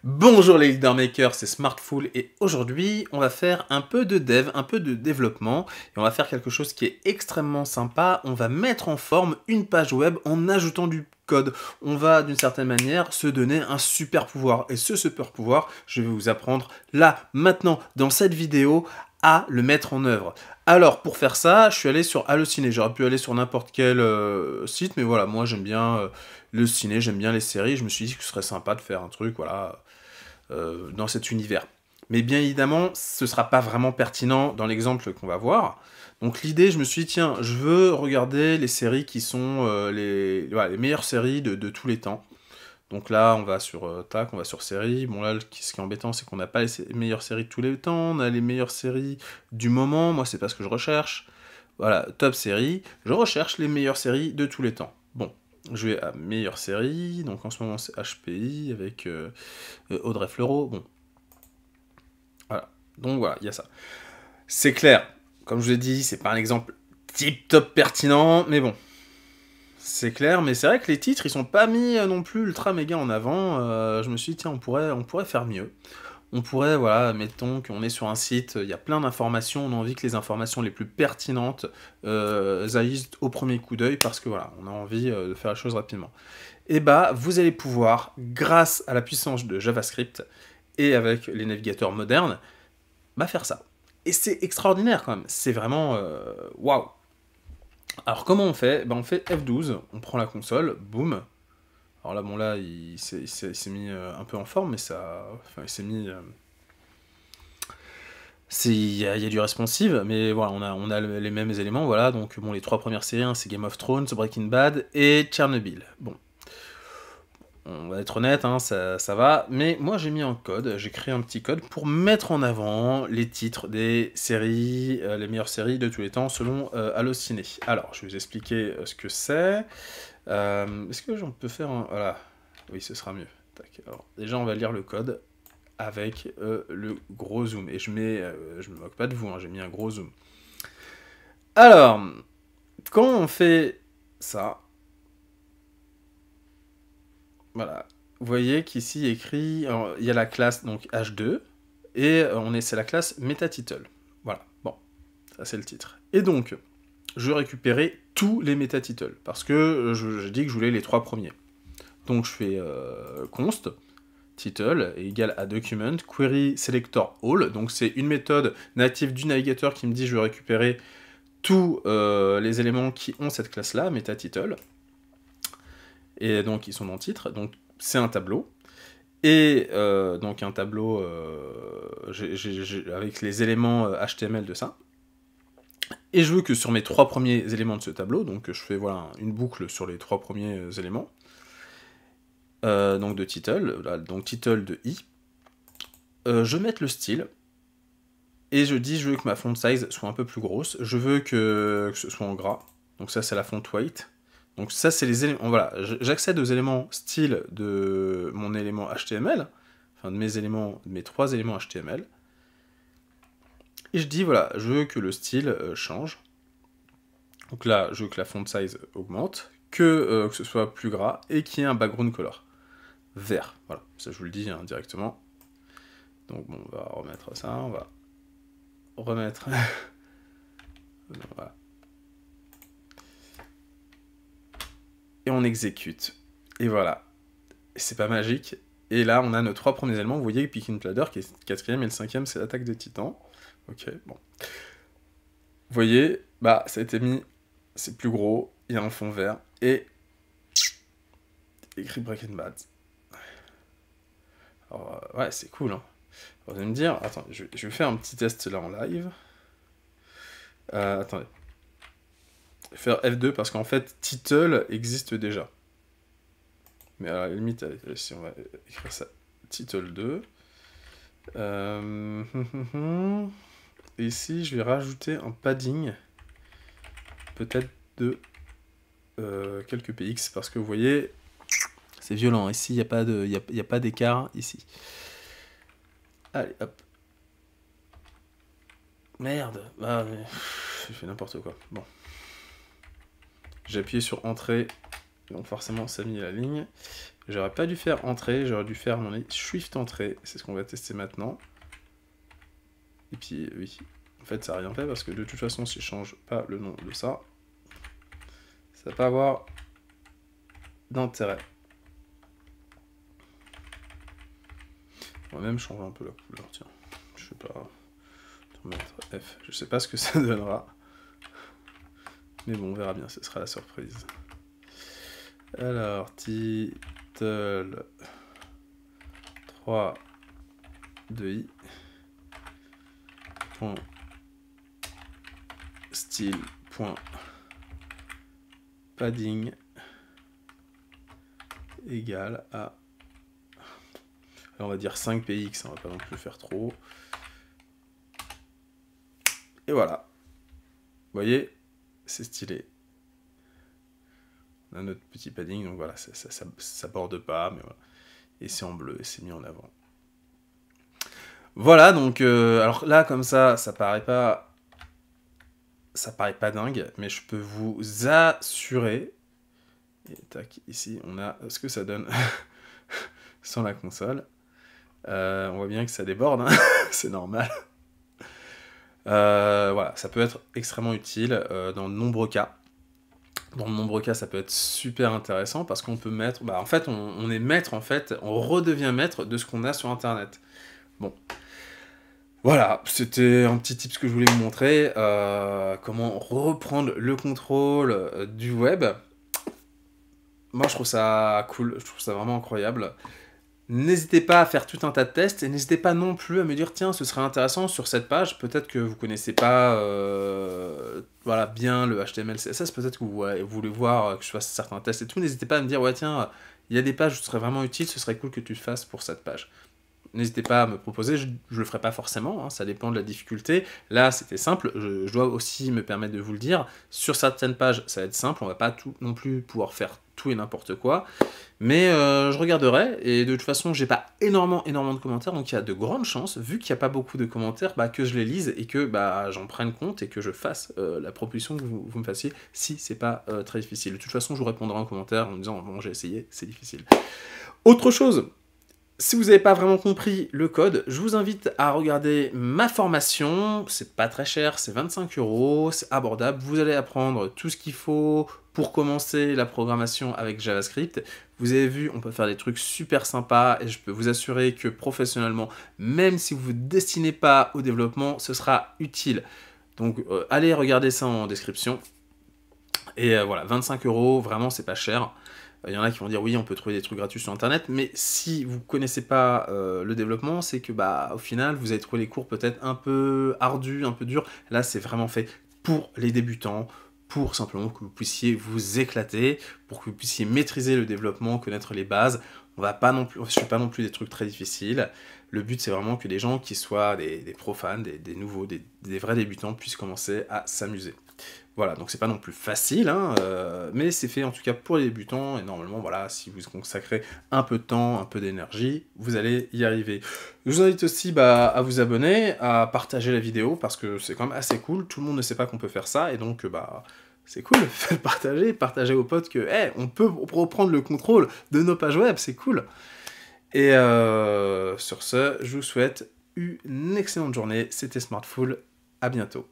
Bonjour les leader makers, c'est Smartful et aujourd'hui on va faire un peu de dev, un peu de développement et on va faire quelque chose qui est extrêmement sympa. On va mettre en forme une page web en ajoutant du code. On va d'une certaine manière se donner un super pouvoir et ce super pouvoir, je vais vous apprendre là, maintenant, dans cette vidéo à le mettre en œuvre. Alors pour faire ça, je suis allé sur Allociné. J'aurais pu aller sur n'importe quel site, mais voilà, moi j'aime bien le ciné, j'aime bien les séries. Je me suis dit que ce serait sympa de faire un truc, voilà, dans cet univers. Mais bien évidemment, ce ne sera pas vraiment pertinent dans l'exemple qu'on va voir. Donc l'idée, je me suis dit, tiens, je veux regarder les séries qui sont voilà, les meilleures séries de tous les temps. Donc là, on va sur tac, on va sur séries. Bon là, ce qui est embêtant, c'est qu'on n'a pas les meilleures séries de tous les temps. On a les meilleures séries du moment. Moi, c'est pas ce que je recherche. Voilà, top série. Je recherche les meilleures séries de tous les temps. Bon, je vais à meilleures séries. Donc en ce moment, c'est HPI avec Audrey Fleurot. Bon, voilà. Donc voilà, il y a ça. C'est clair. Comme je vous ai dit, c'est pas un exemple tip top pertinent, mais bon. C'est clair, mais c'est vrai que les titres, ils sont pas mis non plus ultra méga en avant. Je me suis dit, tiens, on pourrait faire mieux. On pourrait, voilà, mettons qu'on est sur un site, il y a plein d'informations, on a envie que les informations les plus pertinentes aillent au premier coup d'œil, parce que voilà, on a envie de faire la chose rapidement. Et bah, vous allez pouvoir, grâce à la puissance de JavaScript, et avec les navigateurs modernes, bah faire ça. Et c'est extraordinaire quand même, c'est vraiment waouh. Alors comment on fait? Ben, on fait F12, on prend la console, boum. Alors là, bon là, il s'est mis un peu en forme, mais ça... Enfin, il s'est mis... Il y a du responsive, mais voilà, on a les mêmes éléments, voilà. Donc bon, les trois premières séries, hein, c'est Game of Thrones, Breaking Bad et Tchernobyl. Bon. On va être honnête, hein, ça va, mais moi j'ai mis un code, j'ai créé un petit code pour mettre en avant les titres des séries, les meilleures séries de tous les temps selon Allociné. Alors, je vais vous expliquer ce que c'est. Est-ce que j'en peux faire un... Voilà, oui, ce sera mieux. Tac. Alors, déjà, on va lire le code avec le gros zoom. Et je me moque pas de vous, hein, j'ai mis un gros zoom. Alors, quand on fait ça... Voilà, vous voyez qu'ici écrit, il y a la classe donc H2, et c'est la classe MetaTitle. Voilà, bon, ça c'est le titre. Et donc, je vais récupérer tous les MetaTitles, parce que je dis que je voulais les trois premiers. Donc je fais const, title, égale à document, query selector all, donc c'est une méthode native du navigateur qui me dit je vais récupérer tous les éléments qui ont cette classe-là, MetaTitle, et donc ils sont dans le titre, donc c'est un tableau, et donc un tableau avec les éléments HTML de ça, et je veux que sur mes trois premiers éléments de ce tableau, donc je fais voilà, une boucle sur les trois premiers éléments, donc de title, là, donc title de i, je vais mettre le style, et je dis je veux que ma font size soit un peu plus grosse, je veux que ce soit en gras, donc ça c'est la font weight. Donc ça, c'est les éléments... Voilà, j'accède aux éléments style de mon élément HTML, enfin de mes trois éléments HTML, et je dis, voilà, je veux que le style change. Donc là, je veux que la font size augmente, que ce soit plus gras, et qu'il y ait un background color vert. Voilà, ça je vous le dis hein, directement. Donc bon, on va remettre ça, on va remettre... voilà. Et on exécute. Et voilà. C'est pas magique. Et là, on a nos trois premiers éléments. Vous voyez, Picking Platter, qui est le quatrième, et le cinquième, c'est l'attaque des titans. Ok, bon. Vous voyez, bah, ça a été mis, c'est plus gros, il y a un fond vert, et écrit Breaking Bad. Alors, ouais, c'est cool, hein. Alors, vous allez me dire, attends, je vais faire un petit test là en live. Attendez. Je vais faire F2 parce qu'en fait, title existe déjà. Mais à la limite, si on va écrire ça, title 2. Et ici, je vais rajouter un padding, peut-être de quelques px, parce que vous voyez, c'est violent. Ici, il n'y a pas d'écart, ici. Allez, hop. Merde, ah, mais... j'ai fait n'importe quoi. Bon. J'ai appuyé sur Entrée, donc forcément, ça a mis la ligne. J'aurais pas dû faire entrée, j'aurais dû faire mon Swift entrée. C'est ce qu'on va tester maintenant. Et puis, oui, en fait, ça n'a rien fait parce que de toute façon, si je change pas le nom de ça, ça va pas avoir d'intérêt. On va même changer un peu la couleur, tiens. Je sais pas. Mettre F. Je sais pas ce que ça donnera. Mais bon, on verra bien, ce sera la surprise. Alors, title 3 2i. Point style. Point padding égale à, on va dire 5 px, on va pas non plus faire trop. Et voilà. Vous voyez, c'est stylé. On a notre petit padding, donc voilà, ça borde pas, mais voilà. Et c'est en bleu, et c'est mis en avant. Voilà, donc, alors là, comme ça paraît pas dingue, mais je peux vous assurer, et tac, ici, on a ce que ça donne sans la console. On voit bien que ça déborde, hein. C'est normal. Voilà, ça peut être extrêmement utile dans de nombreux cas. Dans de nombreux cas, ça peut être super intéressant parce qu'on peut mettre... en fait, on est maître, en fait, on redevient maître de ce qu'on a sur Internet. Bon. Voilà, c'était un petit tip que je voulais vous montrer. Comment reprendre le contrôle du web. Moi, je trouve ça cool, je trouve ça vraiment incroyable. N'hésitez pas à faire tout un tas de tests et n'hésitez pas non plus à me dire tiens, ce serait intéressant sur cette page, peut-être que vous connaissez pas voilà, bien le HTML, CSS, peut-être que vous voulez voir que je fasse certains tests et tout, n'hésitez pas à me dire ouais tiens, il y a des pages où ce serait vraiment utile, ce serait cool que tu le fasses pour cette page. N'hésitez pas à me proposer, je le ferai pas forcément, hein, ça dépend de la difficulté. Là, c'était simple, je dois aussi me permettre de vous le dire. Sur certaines pages, ça va être simple, on va pas tout non plus pouvoir faire tout et n'importe quoi. Mais je regarderai, et de toute façon, j'ai pas énormément de commentaires, donc il y a de grandes chances, vu qu'il n'y a pas beaucoup de commentaires, que je les lise et que j'en prenne compte et que je fasse la proposition que vous me fassiez, si c'est pas très difficile. De toute façon, je vous répondrai en commentaire en me disant bon, j'ai essayé, c'est difficile. Autre chose, si vous n'avez pas vraiment compris le code, je vous invite à regarder ma formation, c'est pas très cher, c'est 25 €, c'est abordable, vous allez apprendre tout ce qu'il faut pour commencer la programmation avec JavaScript. Vous avez vu, on peut faire des trucs super sympas et je peux vous assurer que professionnellement, même si vous ne vous destinez pas au développement, ce sera utile. Donc allez regarder ça en description. Et voilà, 25 €, vraiment c'est pas cher. Il y en a qui vont dire oui, on peut trouver des trucs gratuits sur internet, mais si vous connaissez pas le développement, c'est que au final, vous allez trouver les cours peut-être un peu ardus, un peu durs. Là, c'est vraiment fait pour les débutants, pour simplement que vous puissiez vous éclater, pour que vous puissiez maîtriser le développement, connaître les bases. On va pas non plus, je fais pas non plus des trucs très difficiles. Le but, c'est vraiment que des gens qui soient des profanes, des nouveaux, des vrais débutants puissent commencer à s'amuser. Voilà, donc c'est pas non plus facile, hein, mais c'est fait en tout cas pour les débutants, et normalement, voilà, si vous consacrez un peu de temps, un peu d'énergie, vous allez y arriver. Je vous invite aussi à vous abonner, à partager la vidéo, parce que c'est quand même assez cool, tout le monde ne sait pas qu'on peut faire ça, et donc, c'est cool, faites partagez aux potes que, on peut reprendre le contrôle de nos pages web, c'est cool. Et sur ce, je vous souhaite une excellente journée, c'était Smartful, à bientôt.